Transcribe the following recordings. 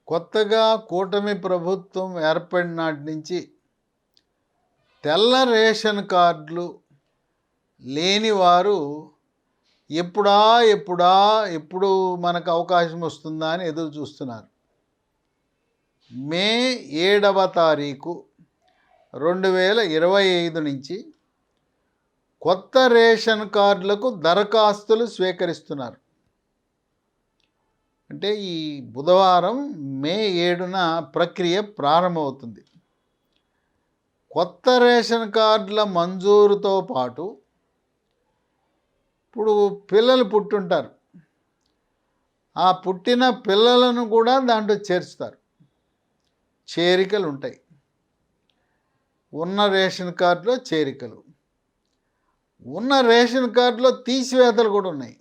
కొత్తగా కూటమి ప్రభుత్వం ఏర్పడిన నాటి నుంచి తెల్ల రేషన్ కార్డులు లేని వారు ఎప్పుడా ఎప్పుడా ఎప్పుడు మనకు అవకాశం వస్తుందా అని ఎదురు చూస్తున్నారు. మే 7వ తారీఖు 2025 నుంచి కొత్త రేషన్ కార్డులకు దరఖాస్తులు స్వీకరిస్తున్నారు. అంటే ఈ బుధవారం మే 7న ప్రక్రియ ప్రారంభమవుతుంది. కొత్త రేషన్ కార్డుల మంజూరుతో పాటు ఇప్పుడు పిల్లలు పుట్టుంటారు, ఆ పుట్టిన పిల్లలను కూడా దాంట్లో చేర్చుతారు. చేరికలు ఉంటాయి. ఉన్న రేషన్ కార్డులో చేరికలు, ఉన్న రేషన్ కార్డులో తీసివేతలు కూడా ఉన్నాయి.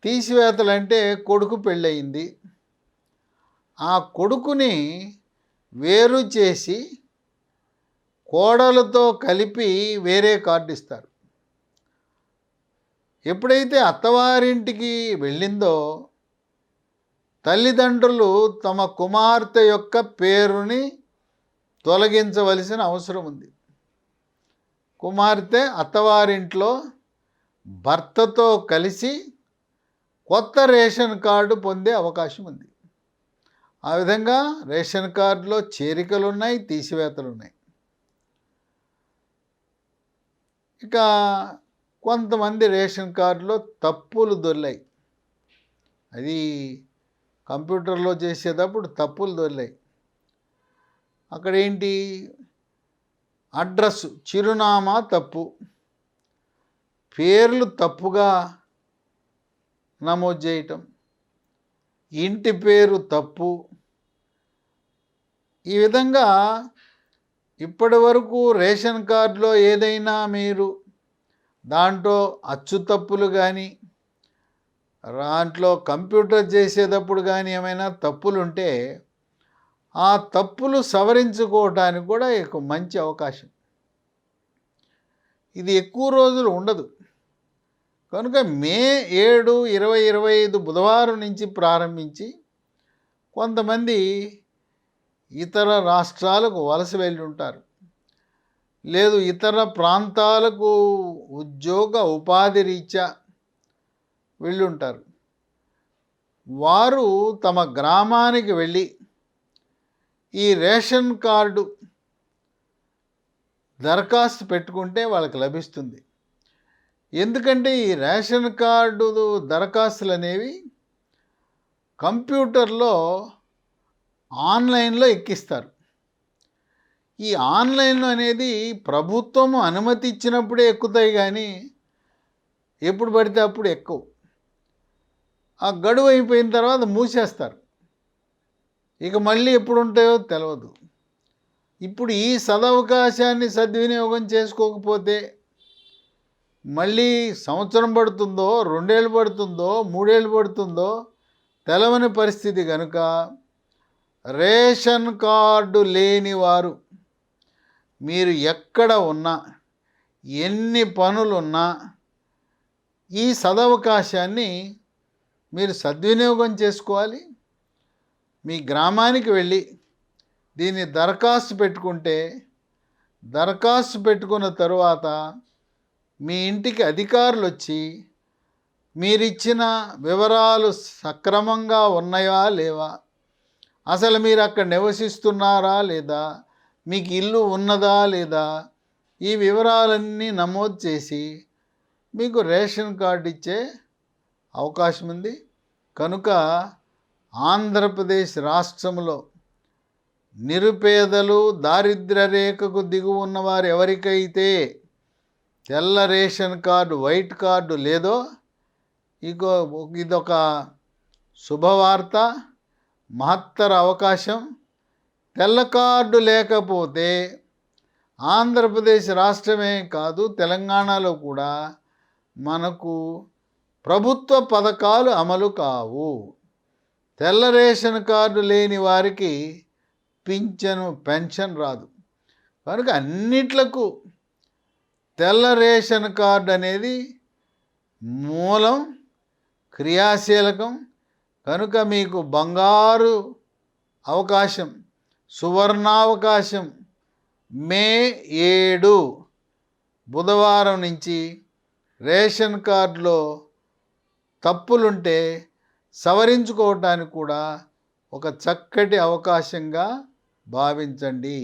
తీసివేతలు అంటే కొడుకు పెళ్ళయింది, ఆ కొడుకుని వేరు చేసి కోడలతో కలిపి వేరే కార్డు ఇస్తారు. ఎప్పుడైతే అత్తవారింటికి వెళ్ళిందో తల్లిదండ్రులు తమ కుమార్తె యొక్క పేరుని తొలగించవలసిన అవసరం ఉంది. కుమార్తె అత్తవారింట్లో భర్తతో కలిసి కొత్త రేషన్ కార్డు పొందే అవకాశం ఉంది. ఆ విధంగా రేషన్ కార్డులో చేరికలు ఉన్నాయి, తీసివేతలు ఉన్నాయి. ఇక కొంతమంది రేషన్ కార్డులో తప్పులు దొర్లాయి. అది కంప్యూటర్లో చేసేటప్పుడు తప్పులు దొర్లాయి. అక్కడ ఏంటి, అడ్రస్ చిరునామా తప్పు, పేర్లు తప్పుగా నమోదు చేయటం, ఇంటి పేరు తప్పు. ఈ విధంగా ఇప్పటి వరకు రేషన్ కార్డులో ఏదైనా మీరు దాంట్లో అచ్చు తప్పులు కానీ దాంట్లో కంప్యూటర్ చేసేటప్పుడు కానీ ఏమైనా తప్పులు ఉంటే ఆ తప్పులు సవరించుకోవటానికి కూడా ఒక మంచి అవకాశం. ఇది ఎక్కువ రోజులు ఉండదు కనుక మే 7, 2025 బుధవారం నుంచి ప్రారంభించి కొంతమంది ఇతర రాష్ట్రాలకు వలస వెళ్ళి ఉంటారు, లేదు ఇతర ప్రాంతాలకు ఉద్యోగ ఉపాధి రీత్యా వెళ్ళుంటారు. వారు తమ గ్రామానికి వెళ్ళి ఈ రేషన్ కార్డు దరఖాస్తు పెట్టుకుంటే వాళ్ళకి లభిస్తుంది. ఎందుకంటే ఈ రేషన్ కార్డు దరఖాస్తులు అనేవి కంప్యూటర్లో ఆన్లైన్లో ఎక్కిస్తారు. ఈ ఆన్లైన్లో అనేది ప్రభుత్వం అనుమతి ఇచ్చినప్పుడే ఎక్కుతాయి, కానీ ఎప్పుడు పడితే అప్పుడు ఎక్కవు. ఆ గడువు అయిపోయిన తర్వాత మూసేస్తారు. ఇక మళ్ళీ ఎప్పుడు ఉంటాయో తెలియదు. ఇప్పుడు ఈ సదవకాశాన్ని సద్వినియోగం చేసుకోకపోతే మళ్ళీ సంవత్సరం పడుతుందో, 2 ఏళ్ళు పడుతుందో, 3 ఏళ్ళు పడుతుందో తెలవని పరిస్థితి. కనుక రేషన్ కార్డు లేని వారు మీరు ఎక్కడ ఉన్నా, ఎన్ని పనులున్నా ఈ సదవకాశాన్ని మీరు సద్వినియోగం చేసుకోవాలి. మీ గ్రామానికి వెళ్ళి దీన్ని దరఖాస్తు పెట్టుకుంటే, దరఖాస్తు పెట్టుకున్న తరువాత మీ ఇంటికి అధికారులు వచ్చి మీరిచ్చిన వివరాలు సక్రమంగా ఉన్నాయా లేవా, అసలు మీరు అక్కడ నివసిస్తున్నారా లేదా, మీకు ఇల్లు ఉన్నదా లేదా, ఈ వివరాలన్నీ నమోదు చేసి మీకు రేషన్ కార్డు ఇచ్చే అవకాశం ఉంది. కనుక ఆంధ్రప్రదేశ్ రాష్ట్రంలో నిరుపేదలు, దారిద్ర్య రేఖకు దిగువ ఉన్నవారు ఎవరికైతే తెల్ల రేషన్ కార్డు, వైట్ కార్డు లేదో ఇదొక శుభవార్త, మహత్తర అవకాశం. తెల్ల కార్డు లేకపోతే ఆంధ్రప్రదేశ్ రాష్ట్రమే కాదు, తెలంగాణలో కూడా మనకు ప్రభుత్వ పథకాలు అమలు కావు. తెల్ల రేషన్ కార్డు లేని వారికి పింఛను, పెన్షన్ రాదు. కనుక అన్నిట్లకు తెల్ల రేషన్ కార్డు అనేది మూలం, క్రియాశీలకం. కనుక మీకు బంగారు అవకాశం, సువర్ణావకాశం. మే 7 బుధవారం నుంచి రేషన్ కార్డులో తప్పులుంటే సవరించుకోవటానికి కూడా ఒక చక్కటి అవకాశంగా భావించండి.